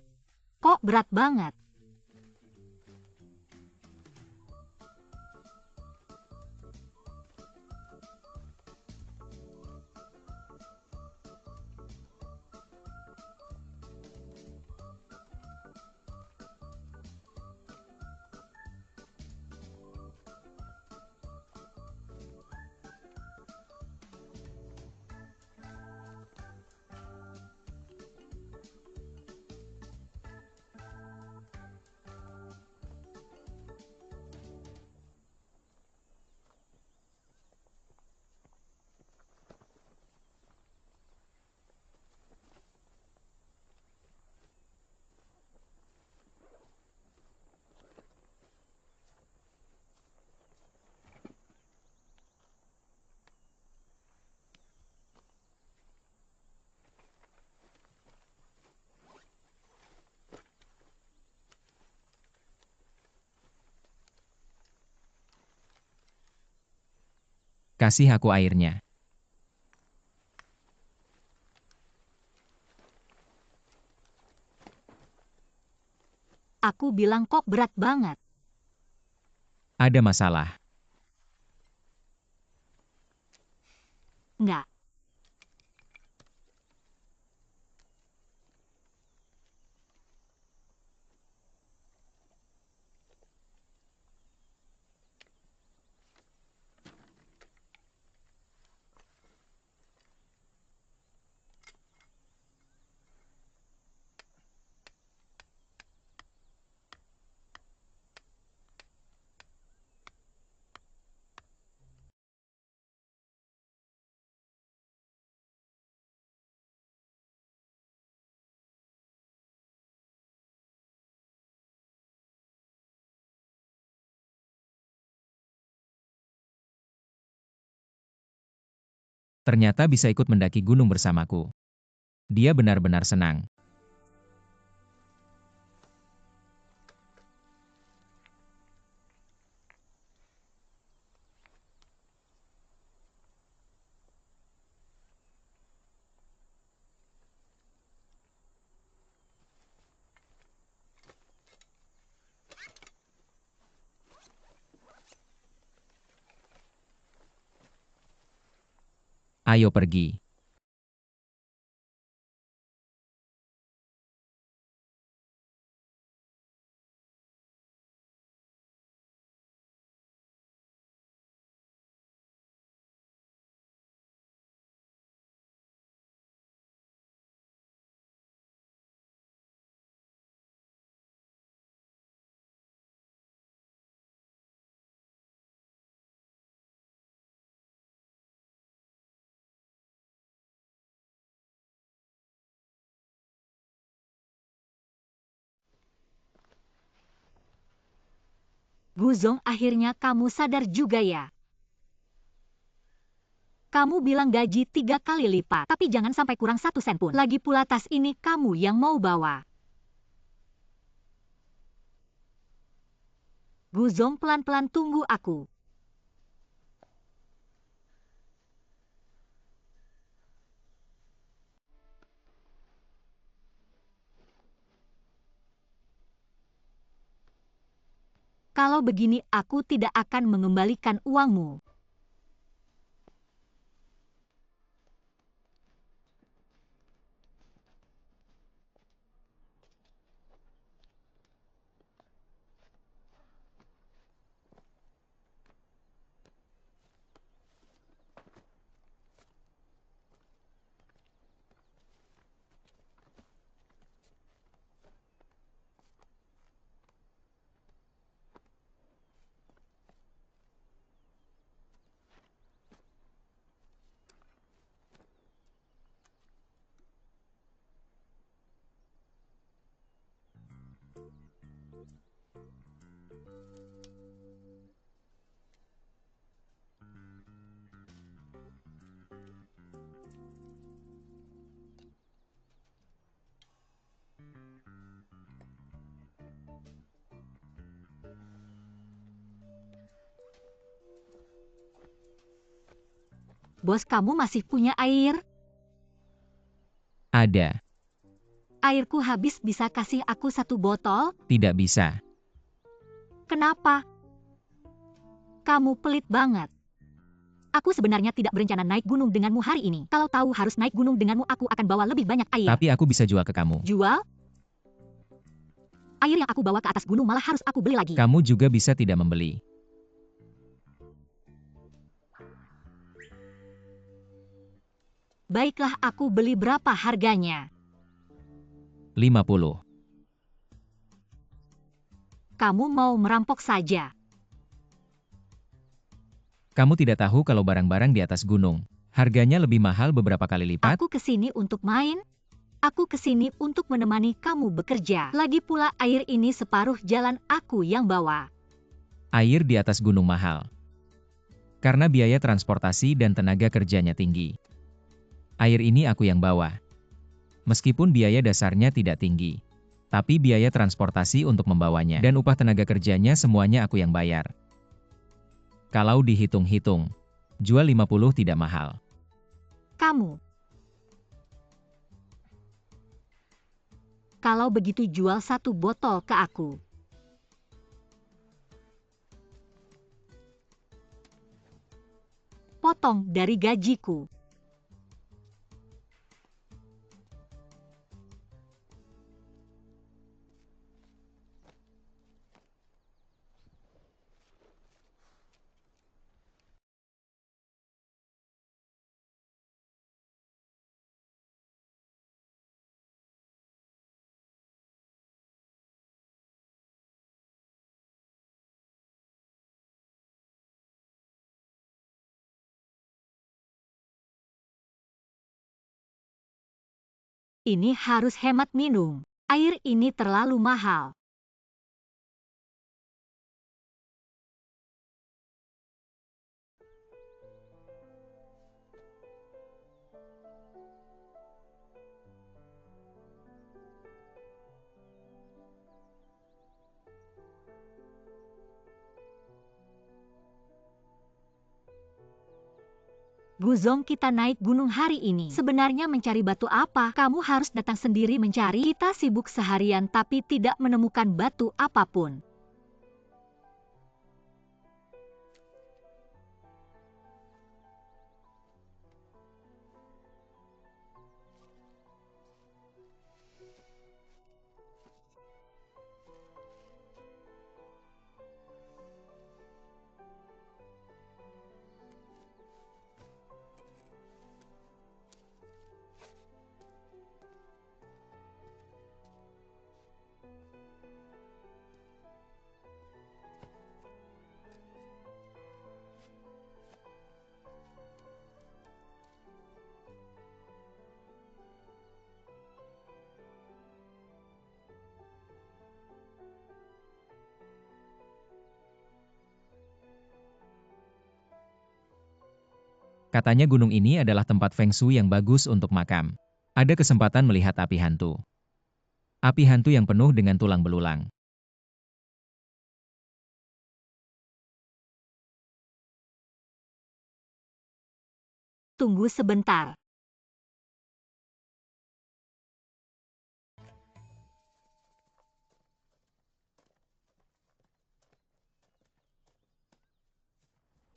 Kok berat banget? Kasih aku airnya. Aku bilang kok berat banget. Ada masalah. Nggak. Ternyata bisa ikut mendaki gunung bersamaku. Dia benar-benar senang. Ayo pergi. Guzong, akhirnya kamu sadar juga ya. Kamu bilang gaji 3 kali lipat, tapi jangan sampai kurang 1 sen pun. Lagi pula tas ini kamu yang mau bawa. Guzong, pelan-pelan tunggu aku. Kalau begini aku tidak akan mengembalikan uangmu. Bos, kamu masih punya air? Ada. Airku habis, bisa kasih aku 1 botol? Tidak bisa. Kenapa? Kamu pelit banget. Aku sebenarnya tidak berencana naik gunung denganmu hari ini. Kalau tahu harus naik gunung denganmu, aku akan bawa lebih banyak air. Tapi aku bisa jual ke kamu. Jual? Air yang aku bawa ke atas gunung malah harus aku beli lagi. Kamu juga bisa tidak membeli. Baiklah, aku beli. Berapa harganya? 50. Kamu mau merampok saja. Kamu tidak tahu kalau barang-barang di atas gunung harganya lebih mahal beberapa kali lipat? Aku kesini untuk main. Aku kesini untuk menemani kamu bekerja. Lagi pula air ini separuh jalan aku yang bawa. Air di atas gunung mahal. Karena biaya transportasi dan tenaga kerjanya tinggi. Air ini aku yang bawa. Meskipun biaya dasarnya tidak tinggi. Tapi biaya transportasi untuk membawanya dan upah tenaga kerjanya semuanya aku yang bayar. Kalau dihitung-hitung, jual 50 tidak mahal. Kamu. Kalau begitu jual 1 botol ke aku. Potong dari gajiku. Ini harus hemat minum. Air ini terlalu mahal. Guzong, kita naik gunung hari ini. Sebenarnya mencari batu apa? Kamu harus datang sendiri mencari. Kita sibuk seharian tapi tidak menemukan batu apapun. Katanya gunung ini adalah tempat Feng Shui yang bagus untuk makam. Ada kesempatan melihat api hantu. Api hantu yang penuh dengan tulang belulang. Tunggu sebentar.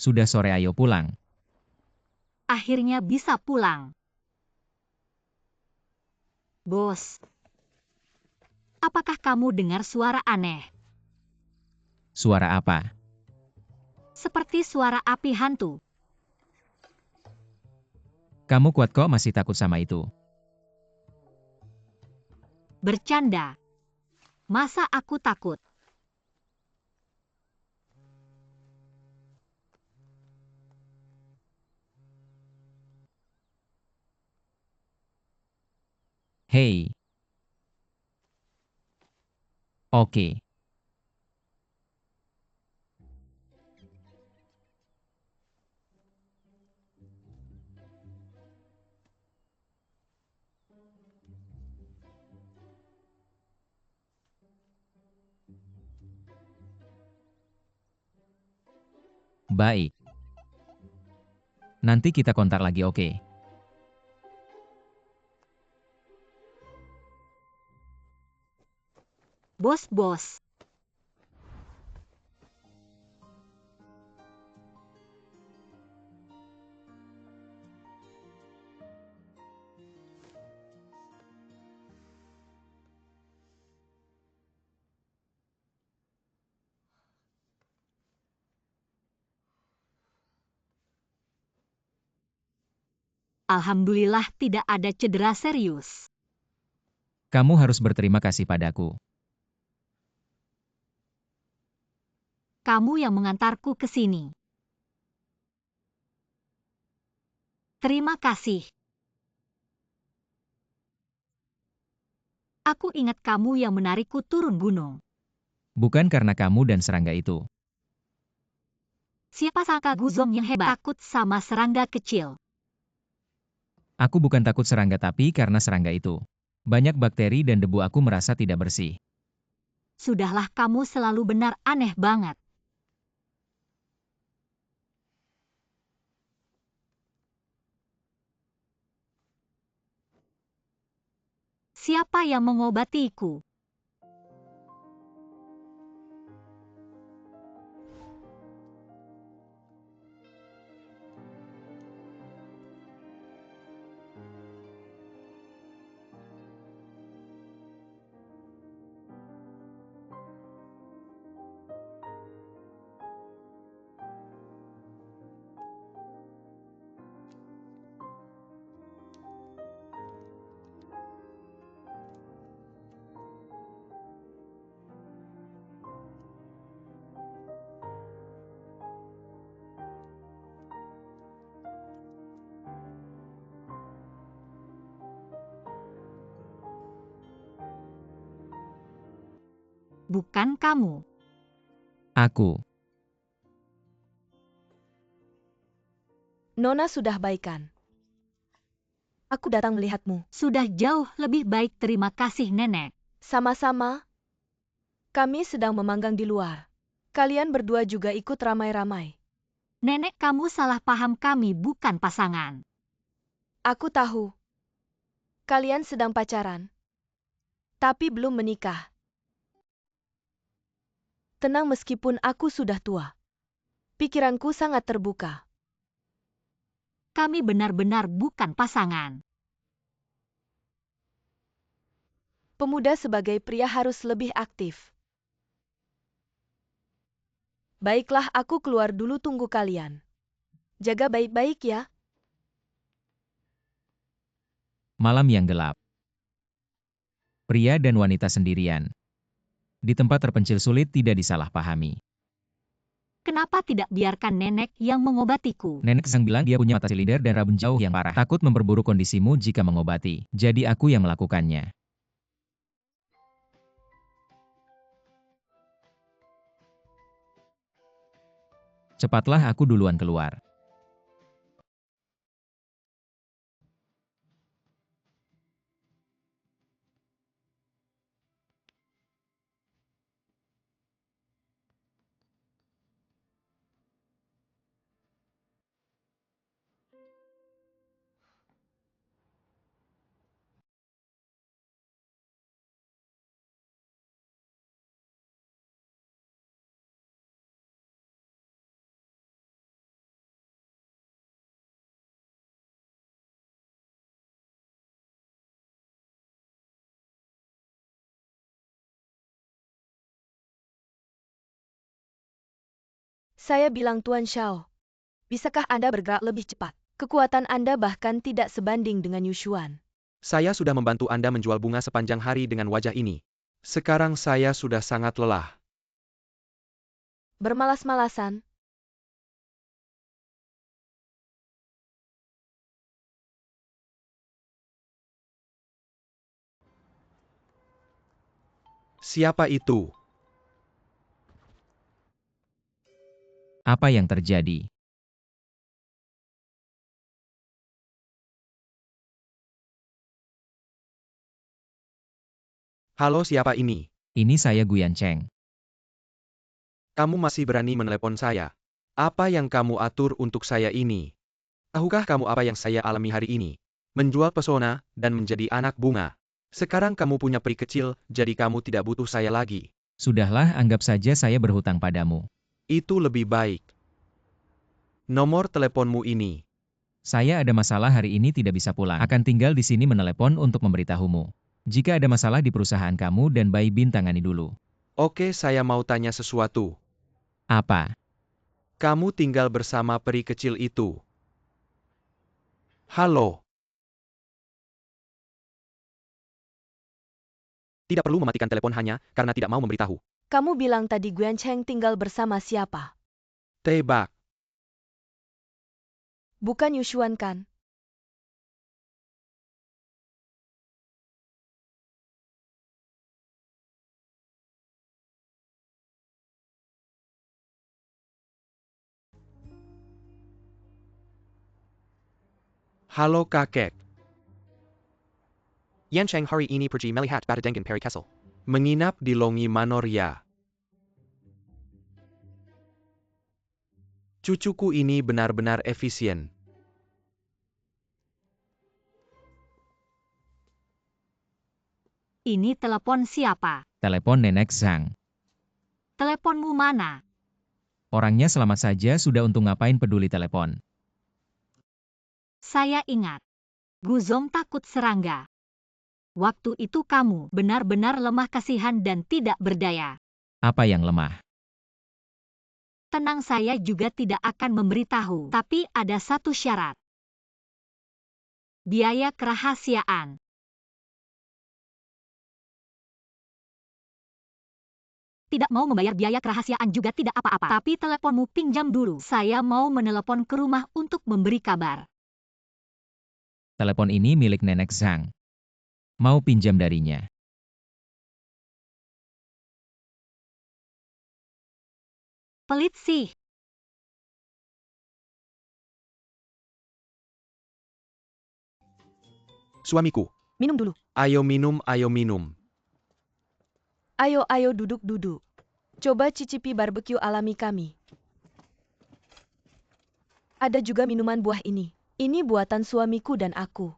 Sudah sore, ayo pulang. Akhirnya bisa pulang. Bos, apakah kamu dengar suara aneh? Suara apa? Seperti suara api hantu. Kamu kuat kok masih takut sama itu? Bercanda. Masa aku takut? Hei. Oke. Baik. Nanti kita kontak lagi, oke? Bos. Alhamdulillah tidak ada cedera serius. Kamu harus berterima kasih padaku. Kamu yang mengantarku ke sini. Terima kasih. Aku ingat kamu yang menarikku turun gunung. Bukan karena kamu dan serangga itu. Siapa sangka Guzong yang hebat takut sama serangga kecil. Aku bukan takut serangga tapi karena serangga itu. Banyak bakteri dan debu, aku merasa tidak bersih. Sudahlah, kamu selalu benar, aneh banget. Siapa yang mengobatiku? Bukan kamu. Aku. Nona sudah baikan. Aku datang melihatmu. Sudah jauh lebih baik, terima kasih nenek. Sama-sama. Kami sedang memanggang di luar. Kalian berdua juga ikut ramai-ramai. Nenek, kamu salah paham, kami bukan pasangan. Aku tahu. Kalian sedang pacaran. Tapi belum menikah. Tenang, meskipun aku sudah tua. Pikiranku sangat terbuka. Kami benar-benar bukan pasangan. Pemuda sebagai pria harus lebih aktif. Baiklah, aku keluar dulu, tunggu kalian. Jaga baik-baik ya. Malam yang gelap. Pria dan wanita sendirian. Di tempat terpencil sulit tidak disalahpahami. Kenapa tidak biarkan nenek yang mengobatiku? Nenek sang bilang dia punya mata silinder dan rabun jauh yang parah. Takut memperburuk kondisimu jika mengobati. Jadi aku yang melakukannya. Cepatlah, aku duluan keluar. Saya bilang Tuan Xiao. Bisakah Anda bergerak lebih cepat? Kekuatan Anda bahkan tidak sebanding dengan Yushuan. Saya sudah membantu Anda menjual bunga sepanjang hari dengan wajah ini. Sekarang saya sudah sangat lelah. Bermalas-malasan. Siapa itu? Apa yang terjadi? Halo, siapa ini? Ini saya Guyan Cheng. Kamu masih berani menelepon saya? Apa yang kamu atur untuk saya ini? Tahukah kamu apa yang saya alami hari ini? Menjual pesona dan menjadi anak bunga. Sekarang kamu punya peri kecil, jadi kamu tidak butuh saya lagi. Sudahlah, anggap saja saya berhutang padamu. Itu lebih baik. Nomor teleponmu ini. Saya ada masalah hari ini tidak bisa pulang. Akan tinggal di sini menelepon untuk memberitahumu. Jika ada masalah di perusahaan kamu dan Bai Bin tangani dulu. Oke, saya mau tanya sesuatu. Apa? Kamu tinggal bersama peri kecil itu. Halo. Tidak perlu mematikan telepon hanya karena tidak mau memberitahu. Kamu bilang tadi Guan Cheng tinggal bersama siapa? Tebak. Bukan Yushuan kan? Halo kakek. Yan Cheng hari ini pergi melihat Batadengan Peri Kessel. Menginap di Longi Manoria. Cucuku ini benar-benar efisien. Ini telepon siapa? Telepon Nenek Zhang. Teleponmu mana? Orangnya selamat saja, sudah untuk ngapain peduli telepon. Saya ingat. Guzong takut serangga. Waktu itu kamu benar-benar lemah kasihan dan tidak berdaya. Apa yang lemah? Tenang, saya juga tidak akan memberitahu. Tapi ada satu syarat. Biaya kerahasiaan. Tidak mau membayar biaya kerahasiaan juga tidak apa-apa. Tapi teleponmu pinjam dulu. Saya mau menelepon ke rumah untuk memberi kabar. Telepon ini milik Nenek Zhang. Mau pinjam darinya. Pelit sih. Suamiku. Minum dulu. Ayo minum, ayo minum. Ayo duduk-duduk. Coba cicipi barbeque alami kami. Ada juga minuman buah ini. Ini buatan suamiku dan aku.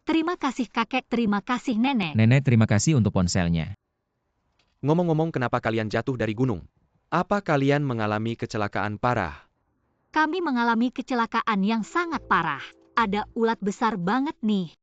Terima kasih kakek, terima kasih nenek. Nenek, terima kasih untuk ponselnya. Ngomong-ngomong, kenapa kalian jatuh dari gunung? Apa kalian mengalami kecelakaan parah? Kami mengalami kecelakaan yang sangat parah. Ada ulat besar banget nih.